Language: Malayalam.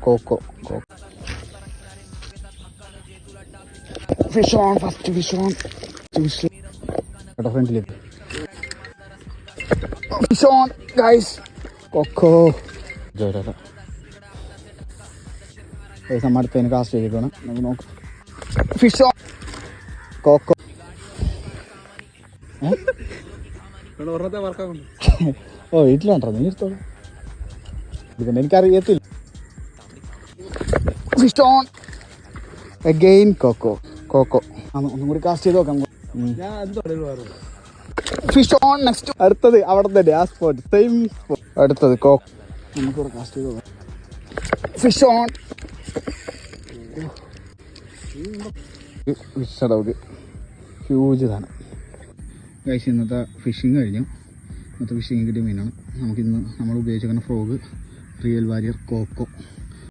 coco fish on first fish കേട്ടോ ഫ്രണ്ടിലേക്ക് ഫിഷ് ഓൺ ഗൈസ് കൊക്കോ അടുത്തതിന് കാസ്റ്റ് ചെയ്തിരിക്കണം നമുക്ക് നോക്കാം ഫിഷ് ഓൺ കോക്കോ ഓ വീട്ടിലാണ്ടോ നീ എടുത്തോളൂ ഇതിന്റെ എനിക്കറിയത്തില്ല ഫിഷ് ഓൺ അഗെയിൻ കോക്കോ ഒന്നും കൂടി കാസ്റ്റ് ചെയ്ത് നോക്കാം ഫിഷ് ഓൺ നെക്സ്റ്റ് അടുത്തത് അവിടെ തന്നെ ആ സ്പോട്ട് സെയിം സ്പോട്ട് അടുത്തത് കോക്കോ നമുക്കിവിടെ കാസ്റ്റ് ചെയ്ത് നോക്കാം ഫിഷ് ഓൺ ഫിഷ് ഹ്യൂജ് ഇതാണ് കഴിച്ച് ഇന്നത്തെ ഫിഷിങ് കഴിഞ്ഞു ഇന്നത്തെ ഫിഷിങ് കിട്ടിയ മീനാണ് നമുക്കിന്ന് നമ്മൾ ഉപയോഗിച്ചിരിക്കുന്ന ഫ്രോഗ് റിയൽ വാരിയർ കോക്കോ